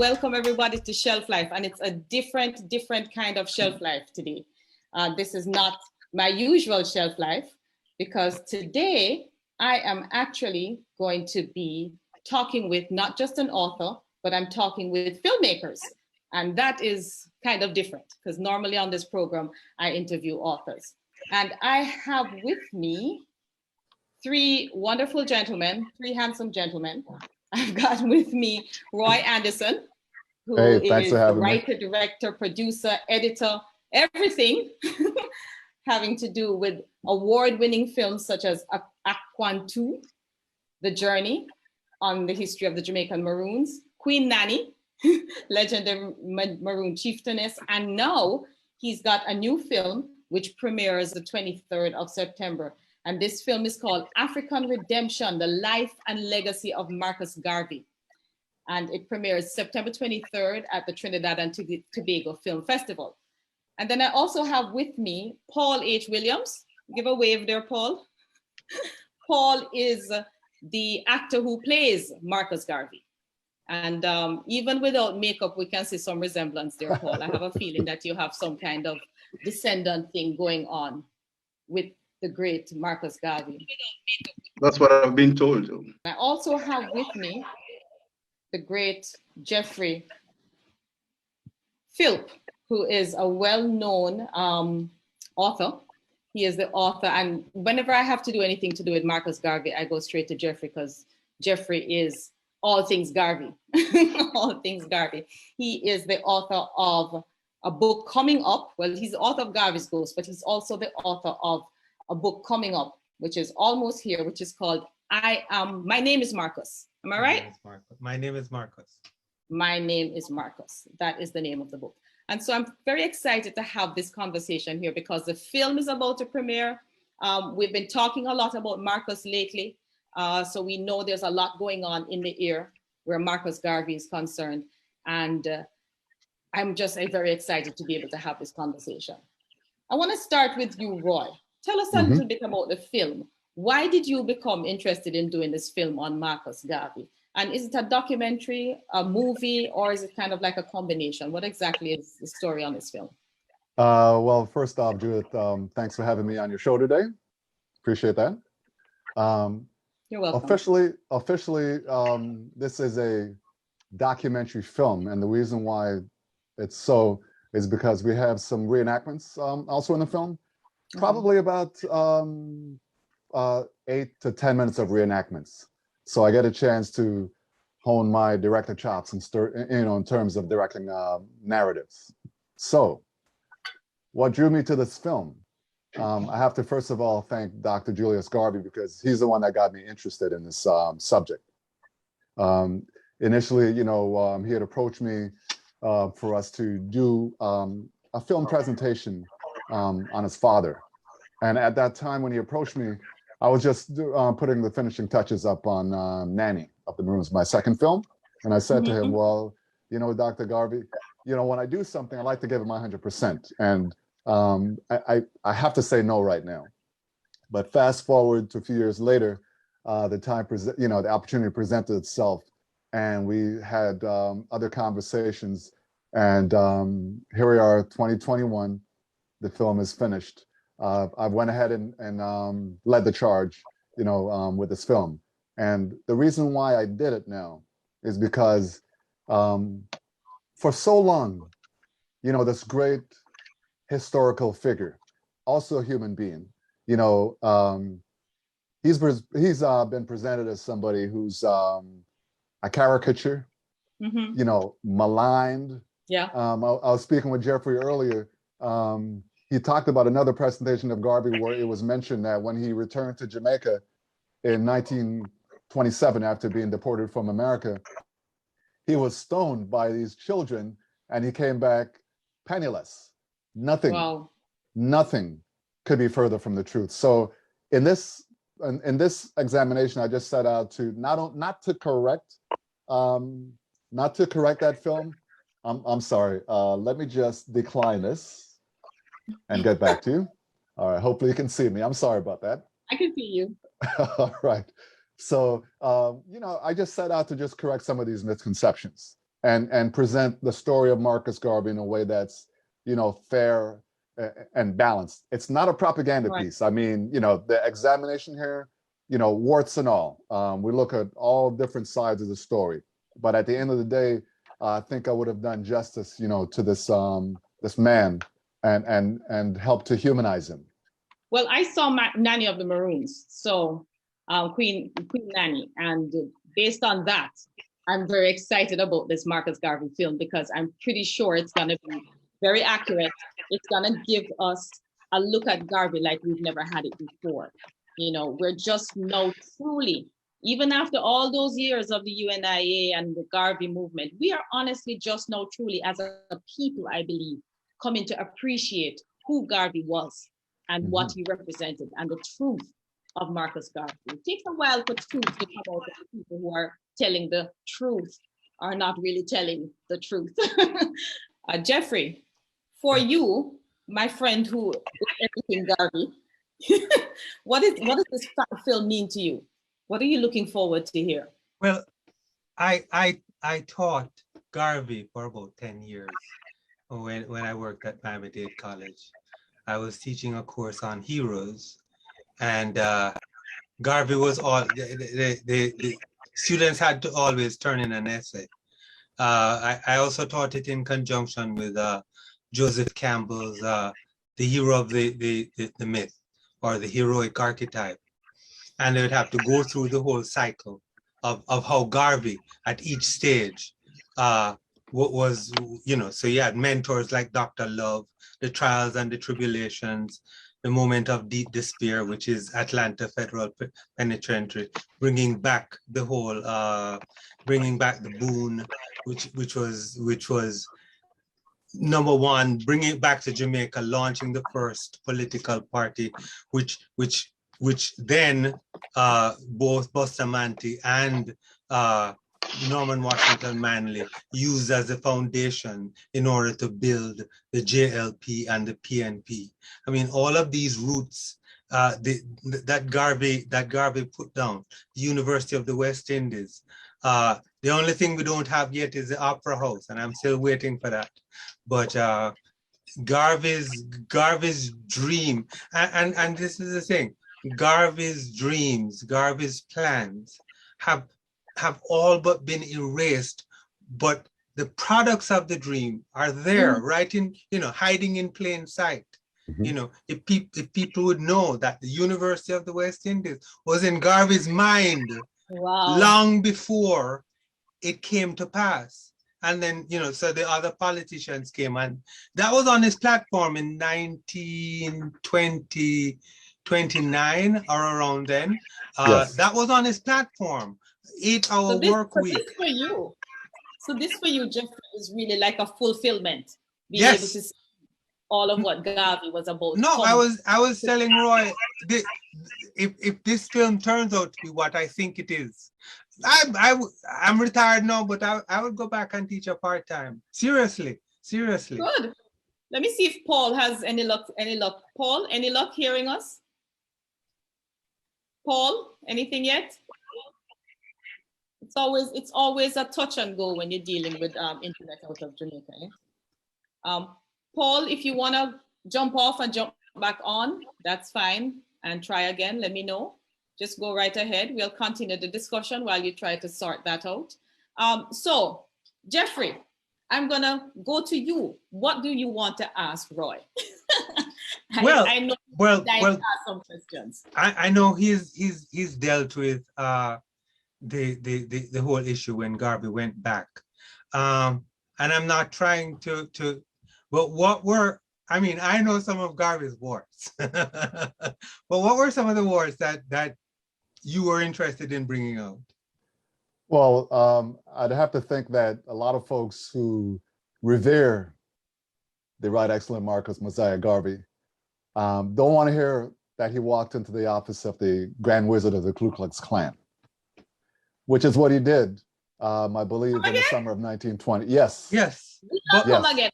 welcome everybody to Shelf Life, and it's a different kind of shelf life today. This is not my usual shelf life, because today I am actually going to be talking with not just an author, but I'm talking with filmmakers. And that is kind of different, because normally on this program, I interview authors. And I have with me three wonderful gentlemen, three handsome gentlemen. I've got with me Roy Anderson, who is the writer, director, producer, editor, everything having to do with award-winning films such as Aquan 2, The Journey, on the history of the Jamaican Maroons, Queen Nanny, legendary Maroon chieftainess, and now he's got a new film which premieres the 23rd of September. And this film is called African Redemption, The Life and Legacy of Marcus Garvey. And it premieres September 23rd at the Trinidad and Tobago Film Festival. And then I also have with me Paul H. Williams. Give a wave there, Paul. Paul is the actor who plays Marcus Garvey. And even without makeup, we can see some resemblance there, Paul. I have a feeling that you have some kind of descendant thing going on with the great Marcus Garvey. That's what I've been told. I also have with me the great Geoffrey Philp, who is a well-known author. He is the author, and whenever I have to do anything to do with Marcus Garvey, I go straight to Geoffrey, because Geoffrey is all things Garvey, all things Garvey. He is the author of a book coming up. Well, he's the author of Garvey's Ghost, but he's also the author of a book coming up, which is almost here, which is called My Name is Marcus. Am I right? My name is Marcus. My Name is Marcus. That is the name of the book. And so I'm very excited to have this conversation here, because the film is about to premiere. We've been talking a lot about Marcus lately. So we know there's a lot going on in the air where Marcus Garvey is concerned. And I'm just very excited to be able to have this conversation. I want to start with you, Roy. Tell us a little bit about the film. Why did you become interested in doing this film on Marcus Garvey? And is it a documentary, a movie, or is it kind of like a combination? What exactly is the story on this film? Well, first off, Judith, thanks for having me on your show today. Appreciate that. You're welcome. Officially, this is a documentary film, and the reason why it's so is because we have some reenactments also in the film. Probably about 8 to 10 minutes of reenactments. So I get a chance to hone my director chops in terms of directing narratives. So what drew me to this film? I have to first of all thank Dr. Julius Garvey, because he's the one that got me interested in this subject. Initially, he had approached me for us to do a film presentation on his father. And at that time when he approached me, I was just putting the finishing touches up on Nanny of the Maroons, my second film. And I said to him, well, Dr. Garvey, when I do something, I like to give it my 100%. And I have to say no right now. But fast forward to a few years later, the opportunity presented itself, and we had other conversations. And here we are, 2021. The film is finished. I went ahead and led the charge, with this film. And the reason why I did it now is because for so long, this great historical figure, also a human being, he's been presented as somebody who's a caricature, maligned. Yeah. I was speaking with Geoffrey earlier. He talked about another presentation of Garvey where it was mentioned that when he returned to Jamaica in 1927 after being deported from America, he was stoned by these children, and he came back penniless. Nothing could be further from the truth. So in this examination, I just set out to not to correct that film. I'm sorry. Let me just decline this and get back to you. All right. Hopefully you can see me. I'm sorry about that. I can see you. All right. So, I just set out to just correct some of these misconceptions. and present the story of Marcus Garvey in a way that's, fair and balanced. It's not a propaganda piece. I mean, the examination here, warts and all. We look at all different sides of the story, but at the end of the day, I think I would have done justice, to this man and help to humanize him. Well, I saw Nanny of the Maroons, so Queen Nanny, and based on that, I'm very excited about this Marcus Garvey film because I'm pretty sure it's going to be very accurate. It's going to give us a look at Garvey like we've never had it before. We're just now truly, even after all those years of the UNIA and the Garvey movement, we are honestly just now truly as a people, I believe, coming to appreciate who Garvey was and what he represented and the truth of Marcus Garvey. It takes a while for truth to come out of the people who are telling the truth are not really telling the truth. Geoffrey, for you, my friend who is everything Garvey, what does this film mean to you? What are you looking forward to hear? Well, I taught Garvey for about 10 years when I worked at Miami-Dade College. I was teaching a course on heroes, and Garvey was all, the students had to always turn in an essay. I also taught it in conjunction with Joseph Campbell's The Hero of the Myth, or the heroic archetype. And they would have to go through the whole cycle of how Garvey at each stage was, so you had mentors like Dr. Love, the trials and the tribulations, the moment of deep despair, which is Atlanta Federal Penitentiary, bringing back the whole, bringing back the boon, which was number one, bringing it back to Jamaica, launching the first political party, which then both Bustamante and Norman Washington Manley used as a foundation in order to build the JLP and the PNP. I mean, all of these roots that Garvey put down, the University of the West Indies. The only thing we don't have yet is the Opera House, and I'm still waiting for that. But Garvey's dream, and this is the thing, Garvey's dreams, Garvey's plans have all but been erased, but the products of the dream are there, right in, hiding in plain sight. If people would know that the University of the West Indies was in Garvey's mind long before it came to pass. And then, so the other politicians came, and that was on his platform in 1929 or around then. Yes. That was on his platform. 8-hour work week. This for you. So this for you, Geoffrey, is really like a fulfillment. Being able to see all of what Garvey was about. No, I was telling Roy, if this film turns out to be what I think it is, I'm retired now, but I would go back and teach a part-time. Seriously. Good. Let me see if Paul has any luck. Paul, any luck hearing us? Paul, anything yet? It's always a touch and go when you're dealing with internet out of Jamaica. Paul, if you want to jump off and jump back on, that's fine, and try again. Let me know. Just go right ahead. We'll continue the discussion while you try to sort that out. So, Geoffrey, I'm gonna go to you. What do you want to ask Roy? I know ask some questions. I know he's dealt with the whole issue when Garvey went back, and I'm not trying to. But I know some of Garvey's wars, but what were some of the wars that you were interested in bringing out? Well, I'd have to think that a lot of folks who revere the Right Excellent Marcus Mosiah Garvey don't want to hear that he walked into the office of the Grand Wizard of the Ku Klux Klan, which is what he did, I believe, in the summer of 1920. Yes. We'll come again.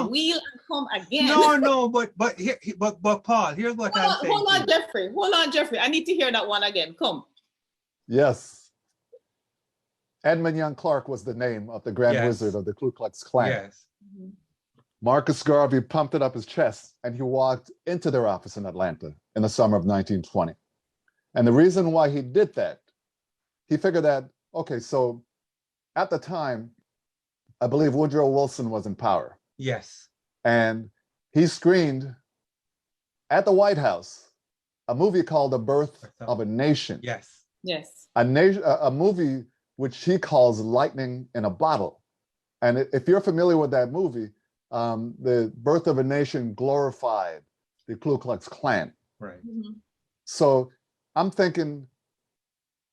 We'll come again. No, but Paul, here's what I'm saying. Hold on, Geoffrey. I need to hear that one again. Come. Yes. Edmund Young Clark was the name of the Grand Yes. Wizard of the Ku Klux Klan. Yes. Marcus Garvey pumped it up his chest and he walked into their office in Atlanta in the summer of 1920. And the reason why he did that, he figured that, okay, so at the time, I believe Woodrow Wilson was in power. Yes. And he screened at the White House a movie called The Birth of a Nation. Yes. Yes. A movie which he calls Lightning in a Bottle. And if you're familiar with that movie, The Birth of a Nation glorified the Ku Klux Klan. Right. Mm-hmm. So I'm thinking,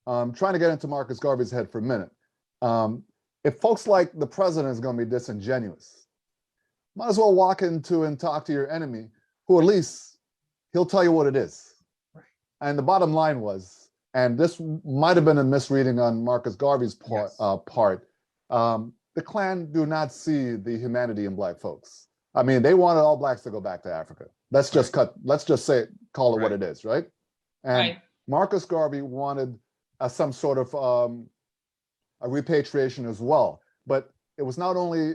trying to get into Marcus Garvey's head for a minute. If folks like the president is going to be disingenuous, might as well walk into and talk to your enemy, who at least he'll tell you what it is. Right. And the bottom line was, and this might have been a misreading on Marcus Garvey's part. The Klan do not see the humanity in Black folks. I mean, they wanted all Blacks to go back to Africa. Let's just call it what it is, right? And Marcus Garvey wanted some sort of a repatriation as well. But it was not only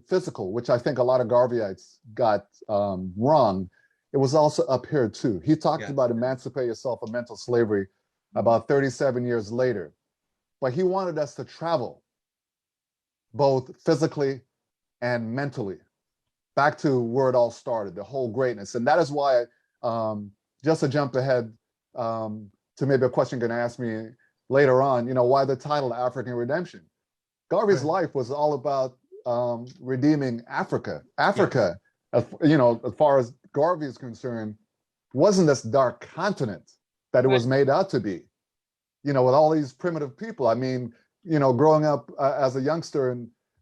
physical, which I think a lot of Garveyites got wrong, it was also up here too. He talked about emancipate yourself from mental slavery about 37 years later. But he wanted us to travel, both physically and mentally, back to where it all started, the whole greatness. And that is why, just to jump ahead to maybe a question you're gonna ask me later on, why the title African Redemption? Garvey's life was all about redeeming Africa. Africa, as far as Garvey is concerned, wasn't this dark continent that it was made out to be, with all these primitive people. I mean, growing up as a youngster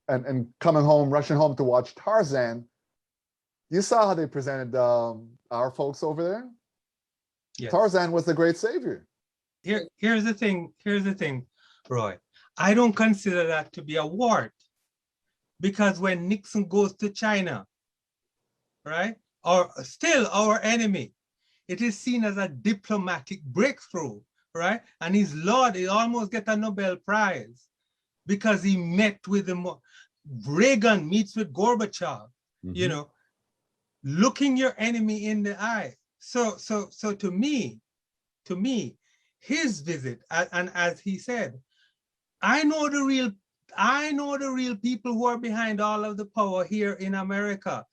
and coming home, rushing home to watch Tarzan, you saw how they presented our folks over there. Yes. Tarzan was the great savior. Here's the thing, Roy. I don't consider that to be a wart, because when Nixon goes to China, right, or still our enemy, it is seen as a diplomatic breakthrough, right? And he almost get a Nobel Prize because he met with Reagan meets with Gorbachev, looking your enemy in the eye. So to me, his visit, and as he said, I know the real people who are behind all of the power here in America.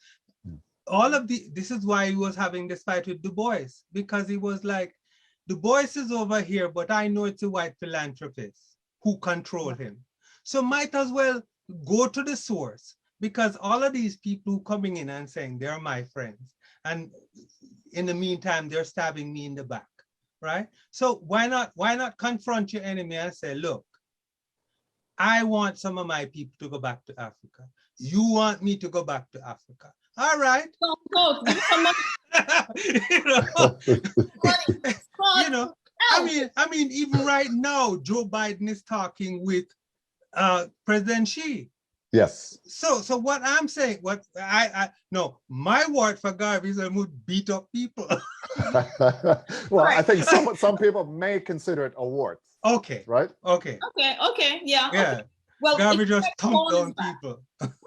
This is why he was having this fight with Du Bois, because he was like, Du Bois is over here, but I know it's a white philanthropist who control him. So might as well go to the source, because all of these people coming in and saying they're my friends, and in the meantime, they're stabbing me in the back, right? So why not confront your enemy and say, look, I want some of my people to go back to Africa. You want me to go back to Africa. All right. I mean, even right now, Joe Biden is talking with President Xi. Yes. So what I'm saying, my word for Garvey is I would beat up people. Well, I think some people may consider it a wart. Okay. Right? Okay. Okay. Yeah. Okay. Well, Garvey just thumped down people.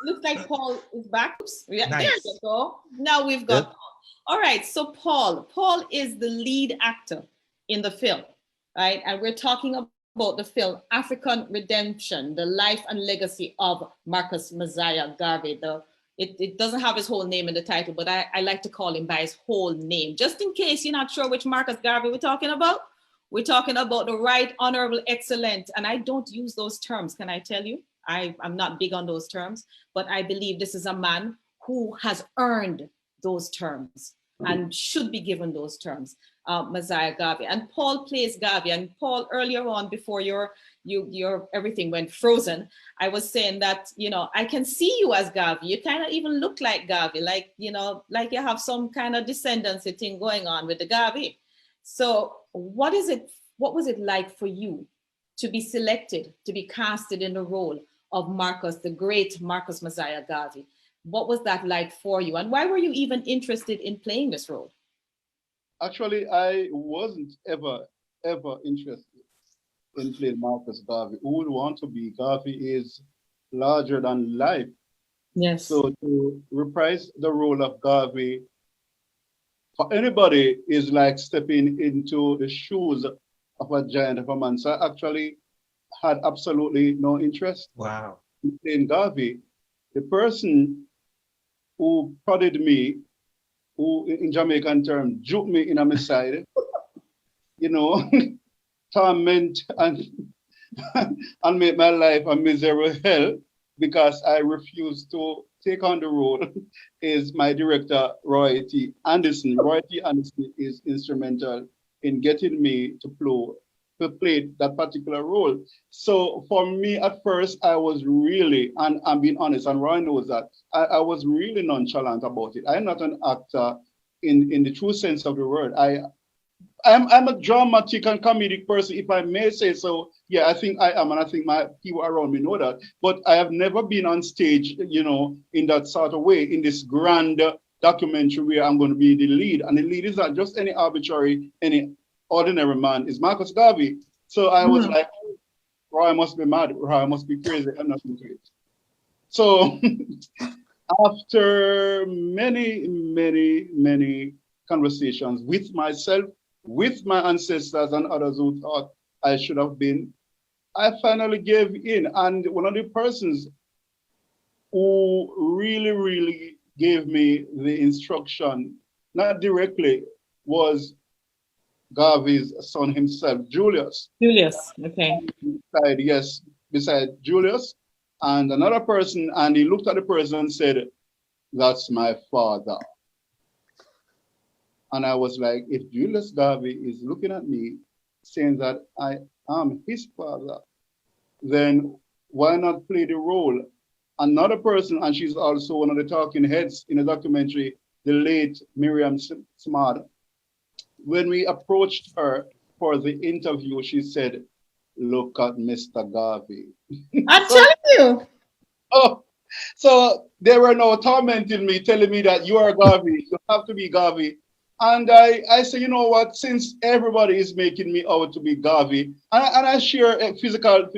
Looks like Paul is back. Yeah, nice. There you go. Now we've got Paul. All right, so Paul is the lead actor in the film, right? And we're talking about the film African Redemption, the life and legacy of Marcus Mosiah Garvey. It doesn't have his whole name in the title, but I like to call him by his whole name. Just in case you're not sure which Marcus Garvey we're talking about, we're talking about the Right Honorable Excellent. And I don't use those terms, can I tell you? I'm not big on those terms, but I believe this is a man who has earned those terms and should be given those terms, Mosiah Garvey. And Paul plays Garvey. And Paul, earlier on, before your everything went frozen, I was saying that, I can see you as Garvey. You kind of even look like Garvey, like you have some kind of descendancy thing going on with the Garvey. So what was it like for you to be selected, to be casted in the role of Marcus, the great Marcus Mosiah Garvey? What was that like for you? And why were you even interested in playing this role? Actually, I wasn't ever interested in playing Marcus Garvey. Who would want to be? Garvey is larger than life. Yes. So to reprise the role of Garvey for anybody is like stepping into the shoes of a giant of a man. So I actually had absolutely no interest Wow. in playing Garvey. The person who prodded me, who in Jamaican term, juked me in on my side, you know, torment and and make my life a miserable hell because I refused to take on the role is my director, Roy T. Anderson. Roy T. Anderson is instrumental in getting me to play that particular role. So for me, at first, I was really, and I'm being honest, and Roy knows that, I was really nonchalant about it. I'm not an actor in the true sense of the word. I'm a dramatic and comedic person, if I may say so. Yeah, I think I am, and I think my people around me know that. But I have never been on stage, you know, in that sort of way, in this grand documentary where I'm going to be the lead. And the lead is not just any arbitrary, any ordinary man, it's Marcus Garvey. So I was like, Roy must be mad, Roy must be crazy, I'm not into it. So after many conversations with myself, with my ancestors and others who thought I should have been, I finally gave in. And one of the persons who really gave me the instruction, not directly, was Garvey's son himself, Julius. Julius, okay. Beside Julius, and another person, and he looked at the person and said, "That's my father." And I was like, if Julius Garvey is looking at me saying that I am his father, then why not play the role? Another person, and she's also one of the talking heads in the documentary, the late Miriam Smart. When we approached her for the interview, she said, "Look at Mr. Garvey." I'm telling you. Oh, so they were now tormenting me, telling me that you are Garvey, you have to be Garvey. And I say, you know what, since everybody is making me out to be Garvey, and I share physical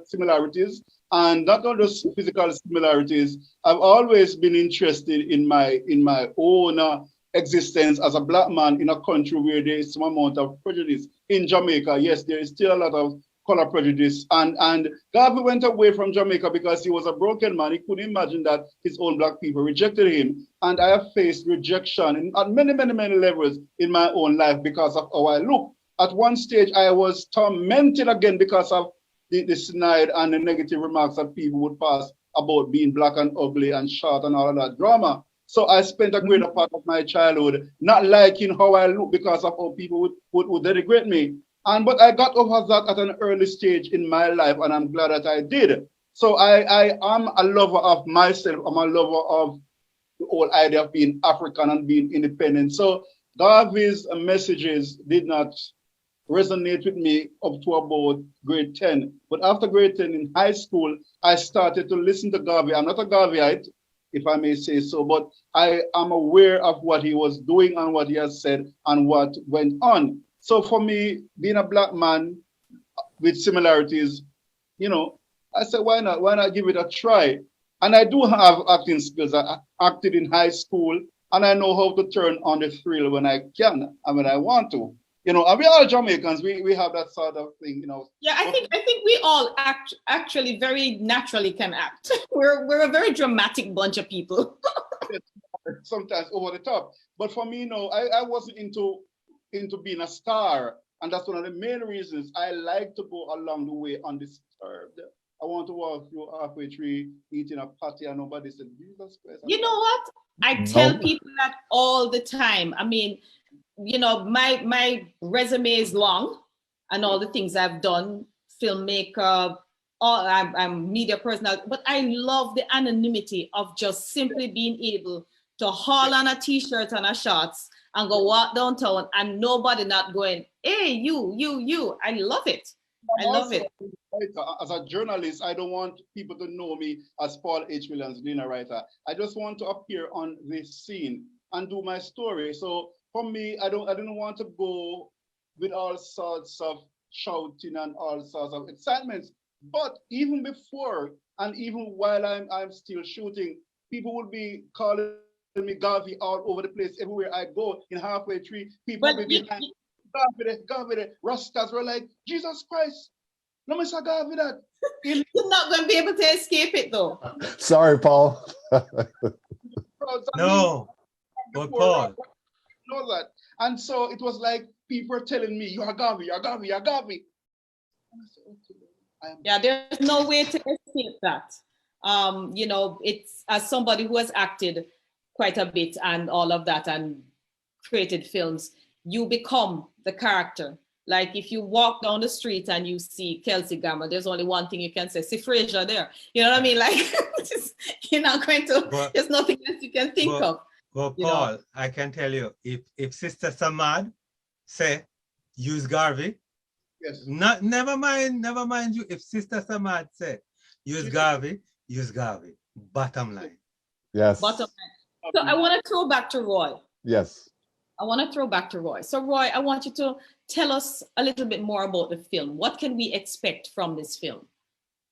similarities, and not just physical similarities, I've always been interested in my own existence as a black man in a country where there is some amount of prejudice. In Jamaica, yes, there is still a lot of color prejudice. And Garvey went away from Jamaica because he was a broken man. He couldn't imagine that his own black people rejected him. And I have faced rejection at many levels in my own life because of how I look. At one stage, I was tormented again because of the snide and the negative remarks that people would pass about being black and ugly and short and all of that drama. So I spent a greater part of my childhood not liking how I look because of how people would denigrate me. But I got over that at an early stage in my life, and I'm glad that I did. So I am a lover of myself. I'm a lover of the whole idea of being African and being independent. So Garvey's messages did not resonate with me up to about grade 10. But after grade 10 in high school, I started to listen to Garvey. I'm not a Garveyite, if I may say so, but I am aware of what he was doing and what he has said and what went on. So for me, being a black man with similarities, you know, I said, why not? Why not give it a try? And I do have acting skills. I acted in high school, and I know how to turn on the thrill when I can and when I want to. You know, and we are Jamaicans. We have that sort of thing, you know. Yeah, I think we all actually very naturally can act. We're a very dramatic bunch of people. Sometimes over the top. But for me, no, I wasn't into being a star. And that's one of the main reasons I like to go along the way undisturbed. I want to walk through halfway tree eating a patty and nobody said, Jesus Christ. You know what? I tell people that all the time. I mean, you know, my resume is long and all the things I've done, filmmaker, I'm media personal, but I love the anonymity of just simply being able to haul on a t-shirt and a shorts and go walk downtown and nobody not going, hey, you. I love it. I love it. As a journalist, I don't want people to know me as Paul H. Williams, being a writer. I just want to appear on this scene and do my story. So for me, I don't want to go with all sorts of shouting and all sorts of excitements. But even before and even while I'm still shooting, people will be calling me Garvey all over the place. Everywhere I go, in halfway tree, people will be behind Garvey. Rastas were like, Jesus Christ, no, Mr. Garvey that. You're not going to be able to escape it though. Sorry, Paul. No, but Paul. Know that. And so it was like people were telling me, you are Garvey, you're Garvey, you're Garvey. And I said, okay. Yeah, there's no way to escape that. You know, it's as somebody who has acted quite a bit and all of that and created films, you become the character. Like if you walk down the street and you see Kelsey Grammer, there's only one thing you can say, see Fraser there. You know what I mean? Like you're not going to, there's nothing else you can think of. Well, Paul, I can tell you, if Sister Samad say, use Garvey, yes. Never mind you. If Sister Samad say, use Garvey, use Garvey. Bottom line. Yes. Bottom line. So I want to throw back to Roy. Yes. I want to throw back to Roy. So Roy, I want you to tell us a little bit more about the film. What can we expect from this film?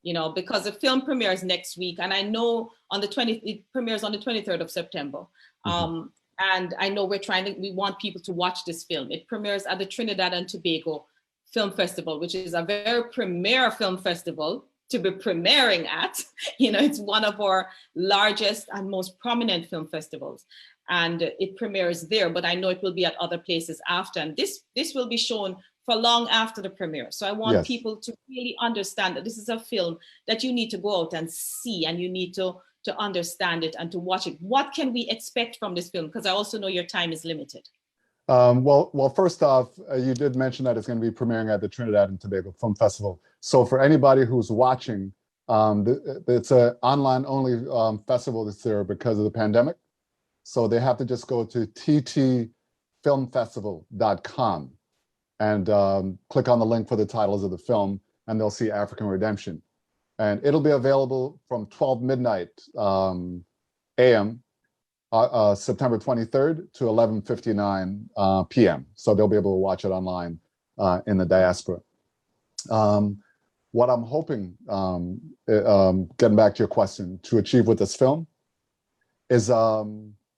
You know, because the film premieres next week, and I know it premieres on the 23rd of September. And I know we want people to watch this film. It premieres at the Trinidad and Tobago Film Festival, which is a very premier film festival to be premiering at. You know, it's one of our largest and most prominent film festivals. And it premieres there, but I know it will be at other places after. And this will be shown for long after the premiere. So I want people to really understand that this is a film that you need to go out and see, and you need to understand it and to watch it. What can we expect from this film? Because I also know your time is limited. Well, first off, you did mention that it's going to be premiering at the Trinidad and Tobago Film Festival. So for anybody who's watching, it's an online only festival this year because of the pandemic. So they have to just go to ttfilmfestival.com and click on the link for the titles of the film, and they'll see African Redemption. And it'll be available from 12 midnight a.m. September 23rd to 11:59 p.m. So they'll be able to watch it online in the diaspora. What I'm hoping, getting back to your question, to achieve with this film is, well,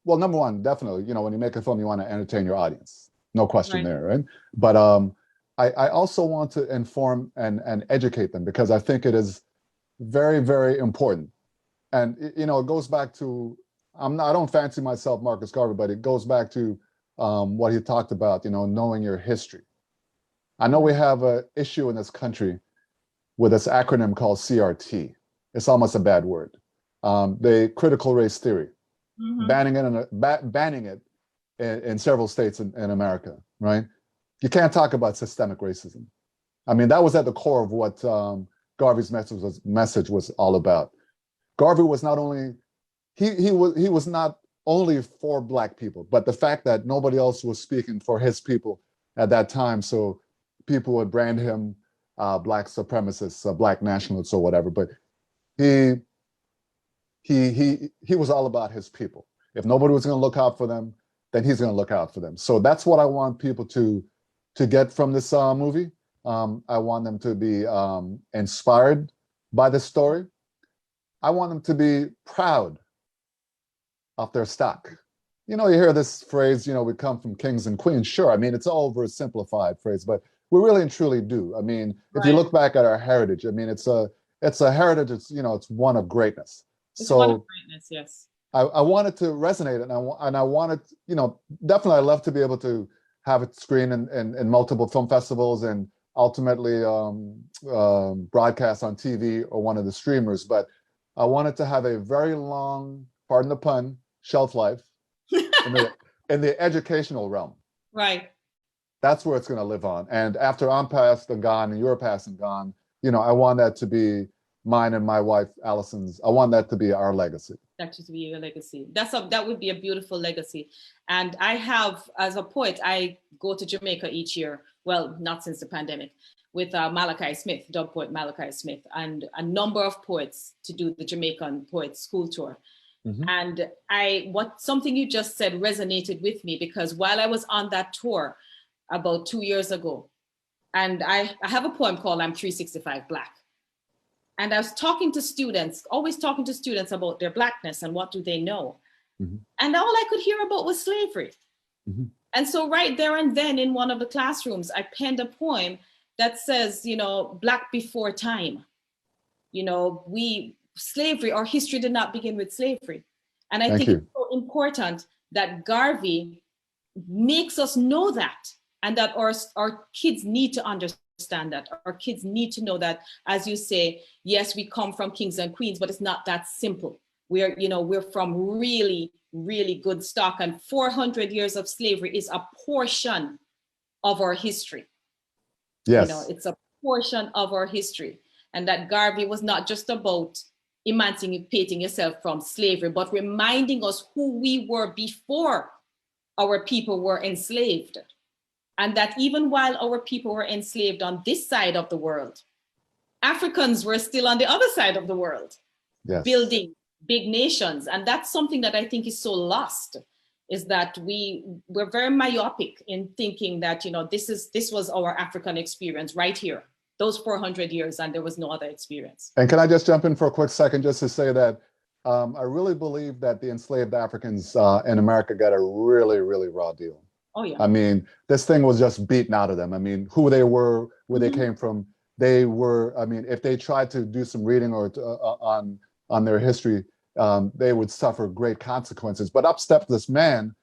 number one, definitely, you know, when you make a film, you want to entertain your audience. No question there, right? But I also want to inform and educate them, because I think it is very, very important. And, you know, it goes back to, I don't fancy myself Marcus Garvey, but it goes back to what he talked about, you know, knowing your history. I know we have an issue in this country with this acronym called CRT. It's almost a bad word. The critical race theory, banning it in several states in America, right? You can't talk about systemic racism. I mean, that was at the core of what Garvey's message was all about. Garvey was not only, he was not only for Black people, but the fact that nobody else was speaking for his people at that time, so people would brand him Black supremacist, Black nationalist, or whatever. But he was all about his people. If nobody was going to look out for them, then he's going to look out for them. So that's what I want people to get from this movie. I want them to be inspired by the story. I want them to be proud of their stock. You know, you hear this phrase, you know, we come from kings and queens. Sure, I mean, it's an oversimplified phrase, but we really and truly do. I mean, if you look back at our heritage, I mean, it's a heritage, it's, you know, it's one of greatness. It's one of greatness, yes. I wanted to resonate, and I wanted, you know, definitely I'd love to be able to have it screened in multiple film festivals and ultimately broadcast on TV or one of the streamers. But I wanted to have a very long, pardon the pun, shelf life in the educational realm. Right. That's where it's going to live on. And after I'm passed and gone and you're passed and gone, you know, I want that to be mine and my wife, Allison's. I want that to be our legacy. That to be your legacy. That would be a beautiful legacy. And I have, as a poet, I go to Jamaica each year. Well, not since the pandemic, with Malachi Smith, dub poet Malachi Smith, and a number of poets to do the Jamaican Poets School Tour. And something you just said resonated with me, because while I was on that tour about 2 years ago, And I have a poem called I'm 365 Black. And I was talking to students, always talking to students about their Blackness and what do they know. Mm-hmm. And all I could hear about was slavery. Mm-hmm. And so right there and then in one of the classrooms, I penned a poem that says, you know, Black before time. You know, slavery, our history did not begin with slavery. And I think it's so important that Garvey makes us know that, and that our kids need to understand that. Our kids need to know that, as you say, yes, we come from kings and queens, but it's not that simple. We're from really, really good stock, and 400 years of slavery is a portion of our history. Yes. You know, it's a portion of our history. And that Garvey was not just about emancipating yourself from slavery, but reminding us who we were before our people were enslaved. And that even while our people were enslaved on this side of the world, Africans were still on the other side of the world, yes, building big nations. And that's something that I think is so lost, is that we're very myopic in thinking that, you know, this was our African experience right here, those 400 years, and there was no other experience. And can I just jump in for a quick second just to say that I really believe that the enslaved Africans in America got a really, really raw deal. Oh, yeah. I mean, this thing was just beaten out of them. I mean, who they were, where they came from, they were, I mean, if they tried to do some reading or on their history, they would suffer great consequences. But up stepped this man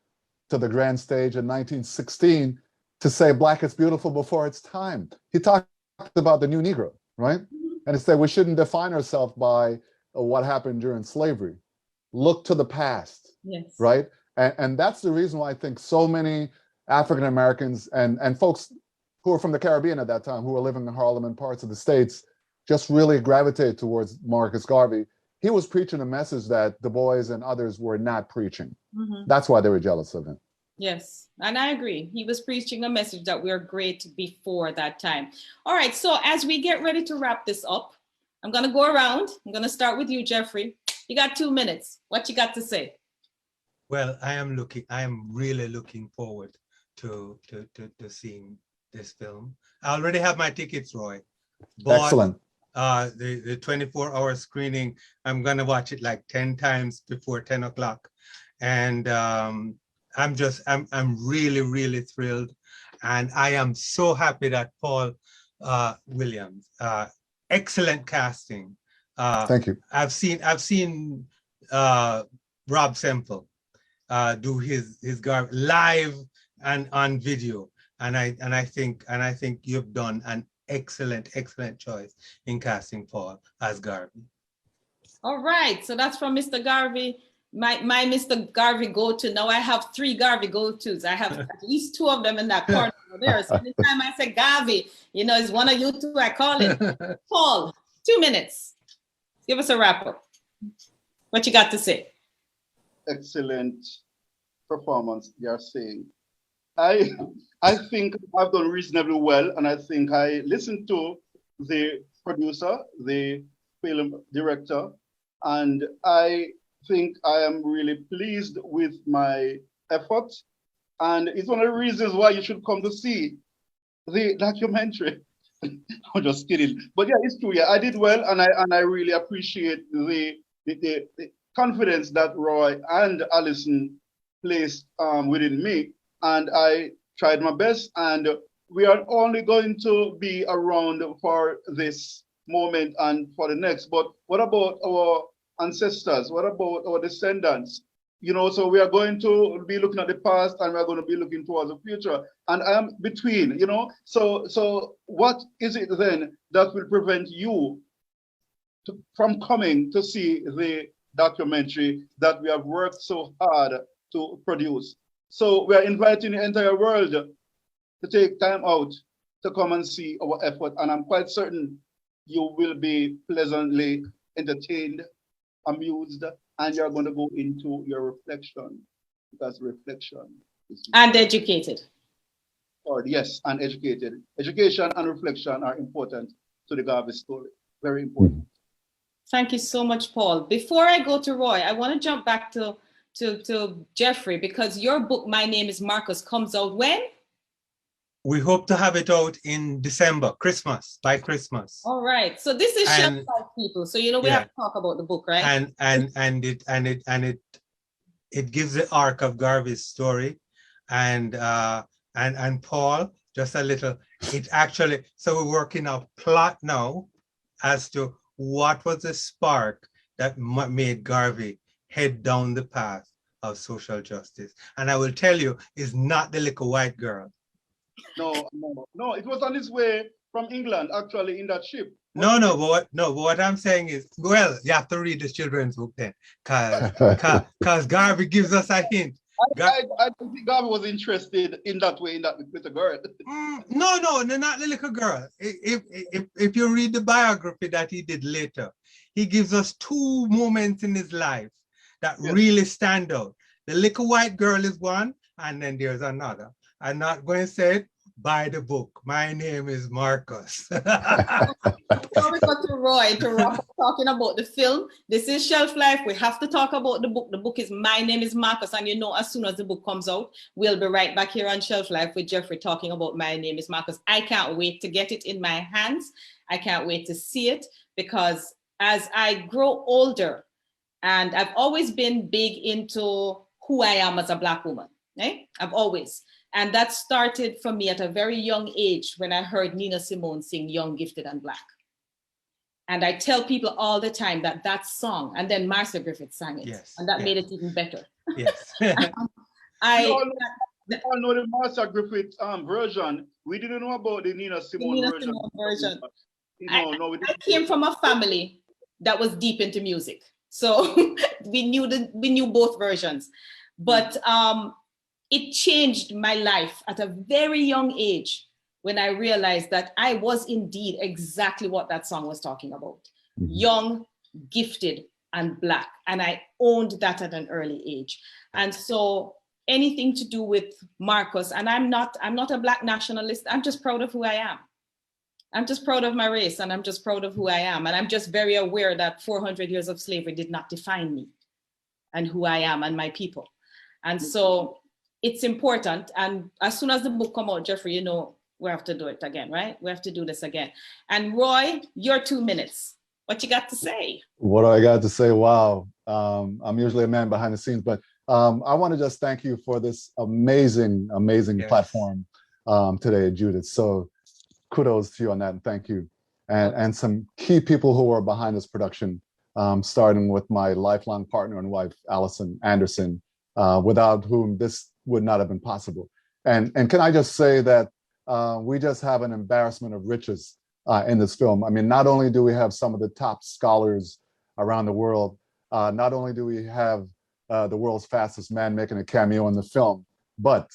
to the grand stage in 1916 to say Black is beautiful before its time. He talked about the new Negro, right? And he said we shouldn't define ourselves by what happened during slavery. Look to the past, yes, right? And that's the reason why I think so many African Americans and folks who were from the Caribbean at that time, who were living in Harlem and parts of the States, just really gravitated towards Marcus Garvey. He was preaching a message that Du Bois and others were not preaching. That's why they were jealous of him. Yes, and I agree. He was preaching a message that we are great before that time. All right, so as we get ready to wrap this up, I'm going to go around. I'm going to start with you, Geoffrey. You got 2 minutes. What you got to say? Well, I am really looking forward to seeing this film. I already have my tickets, Roy. Excellent. The 24-hour screening, I'm going to watch it like 10 times before 10 o'clock. And I'm really, really thrilled. And I am so happy that Paul Williams, excellent casting. Thank you. I've seen Rob Semple do his Garvey live and on video. And I think you've done an excellent choice in casting Paul as Garvey. All right, so that's from Mr. Garvey. My Mr. Garvey go-to. Now I have 3 Garvey go-tos. I have at least 2 of them in that corner there. So anytime I say Garvey, you know, it's one of you 2 I call it. Paul, 2 minutes. Give us a wrap up. What you got to say? Excellent performance, you're saying. I think I've done reasonably well, and I think I listened to the producer, the film director, and I think I am really pleased with my effort. And it's one of the reasons why you should come to see the documentary. I'm just kidding. But yeah, it's true. Yeah, I did well, and I really appreciate the confidence that Roy and Alison placed within me. And I tried my best, and we are only going to be around for this moment and for the next. But what about our ancestors? What about our descendants? You know, so we are going to be looking at the past, and we're going to be looking towards the future. And I am between, you know. So what is it then that will prevent you from coming to see the documentary that we have worked so hard to produce? So we are inviting the entire world to take time out to come and see our effort. And I'm quite certain you will be pleasantly entertained, amused, and you're going to go into your reflection, because reflection is... And educated. Yes, and educated. Education and reflection are important to the Garvey story. Very important. Thank you so much, Paul. Before I go to Roy, I want to jump back to Geoffrey, because your book, My Name is Marcus, comes out when? We hope to have it out in December, by Christmas. All right. So this is Shelf Life, people. So we have to talk about the book, right? And it gives the arc of Garvey's story, and Paul, just a little. It actually, so we're working a plot now as to what was the spark that made Garvey head down the path of social justice. And I will tell you, it's not the little white girl. No, it was on his way from England, actually, in that ship. But what I'm saying is, well, you have to read the children's book then, because Garvey gives us a hint. I don't think Garvey was interested in that way, in that little girl. No, not the little girl. If you read the biography that he did later, he gives us two moments in his life that really stand out. The little white girl is one, and then there's another. I'm not going to say it. Buy the book. My name is Marcus. Before we go to Roy to wrap up talking about the film, this is Shelf Life. We have to talk about the book. The book is My Name is Marcus. And as soon as the book comes out, we'll be right back here on Shelf Life with Geoffrey talking about My Name is Marcus. I can't wait to get it in my hands. I can't wait to see it, because as I grow older, and I've always been big into who I am as a Black woman. I've always. And that started for me at a very young age when I heard Nina Simone sing Young, Gifted, and Black. And I tell people all the time that song, and then Marcia Griffith sang it, and that made it even better. Yes. I all know the Marcia Griffith version. We didn't know about the Nina Simone version. I came from a family that was deep into music. So we knew both versions. But it changed my life at a very young age when I realized that I was indeed exactly what that song was talking about. Mm-hmm. Young, gifted, and Black. And I owned that at an early age. And so anything to do with Marcus, and I'm not a Black nationalist, I'm just proud of who I am. I'm just proud of my race, and I'm just proud of who I am. And I'm just very aware that 400 years of slavery did not define me and who I am and my people. And so it's important. And as soon as the book come out, Geoffrey, we have to do it again, right? We have to do this again. And Roy, your 2 minutes. What you got to say? What I got to say? Wow. I'm usually a man behind the scenes, but I want to just thank you for this amazing platform today, Judith. So kudos to you on that, and thank you. And some key people who are behind this production, starting with my lifelong partner and wife, Allison Anderson, without whom this would not have been possible. And can I just say that we just have an embarrassment of riches in this film. I mean, not only do we have some of the top scholars around the world, not only do we have the world's fastest man making a cameo in the film, but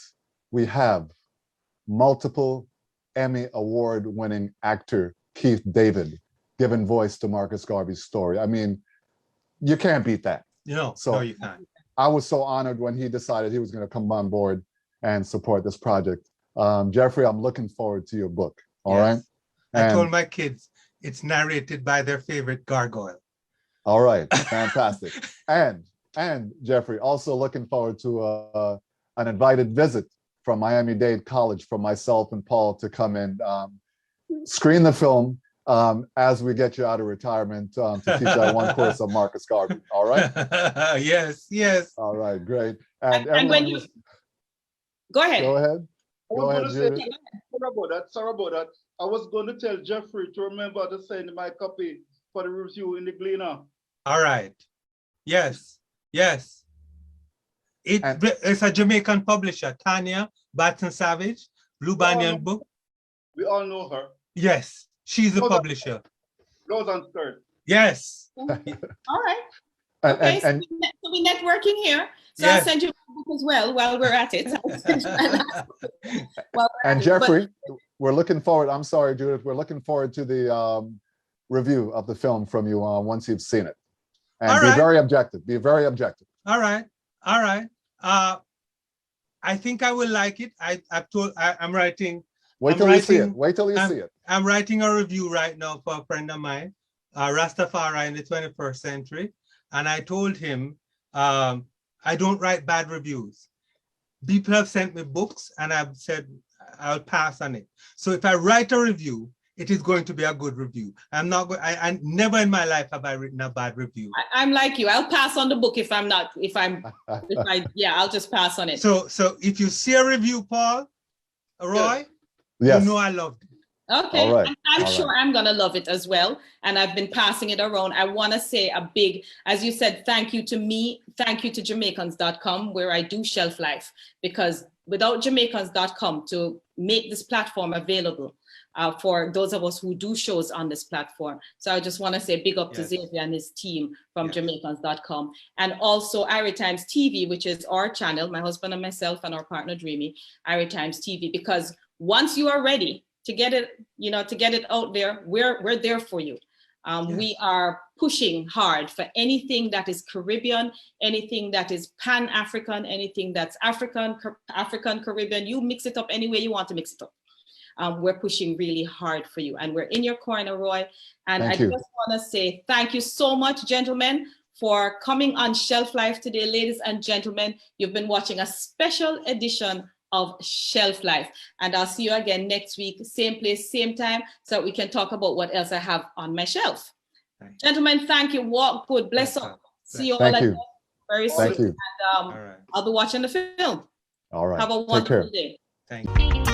we have multiple Emmy award-winning actor Keith David giving voice to Marcus Garvey's story. I mean, you can't beat that. No, you can't. I was so honored when he decided he was going to come on board and support this project. Geoffrey, I'm looking forward to your book. All right. I told my kids it's narrated by their favorite gargoyle. All right, fantastic. and Geoffrey, also looking forward to an invited visit from Miami-Dade College for myself and Paul to come and screen the film as we get you out of retirement to teach that one course of Marcus Garvey. All right? Yes. All right, great. And when you go ahead. Go ahead. Go ahead, Judith. Sorry about that. I was going to tell Geoffrey to remember to send my copy for the review in the Gleaner. All right. Yes. It's a Jamaican publisher, Tanya Batson Savage, Blue Banyan Book. We all know her. Yes, she's the publisher. Rose and Skirt. Yes. All right. Okay, so we're networking here. So yes. I'll send you a book as well while we're at it. And Geoffrey, we're looking forward. I'm sorry, Judith. We're looking forward to the review of the film from you once you've seen it. And be very objective. Be very objective. All right. I think I will like it. I'm writing. Wait till you see it. I'm writing a review right now for a friend of mine, Rastafari in the 21st century. And I told him, I don't write bad reviews. People have sent me books and I've said, I'll pass on it. So if I write a review, it is going to be a good review. I'm not going. I never in my life have I written a bad review. I'm like you. I'll pass on the book if I'm not. Yeah, I'll just pass on it. So if you see a review, Paul, Roy, yes. You know I loved it. Okay, all right. I'm sure I'm gonna love it as well. And I've been passing it around. I want to say a big, as you said, thank you to me, thank you to Jamaicans.com, where I do Shelf Life, because without Jamaicans.com to make this platform available for those of us who do shows on this platform. So I just want to say big up to Xavier and his team from Jamaicans.com, and also Irie Times TV, which is our channel, my husband and myself and our partner Dreamy, Irie Times TV, because once you are ready to get it, to get it out there, we're there for you. We are pushing hard for anything that is Caribbean, anything that is Pan-African, anything that's African, Caribbean. You mix it up any way you want to mix it up. We're pushing really hard for you, and we're in your corner, Roy. And I just want to say thank you so much, gentlemen, for coming on Shelf Life today. Ladies and gentlemen, you've been watching a special edition of Shelf Life, and I'll see you again next week, same place, same time, so that we can talk about what else I have on my shelf. Gentlemen, thank you. Walk good. Bless up. See you all again very soon. And I'll be watching the film. All right. Have a wonderful day. Thank you.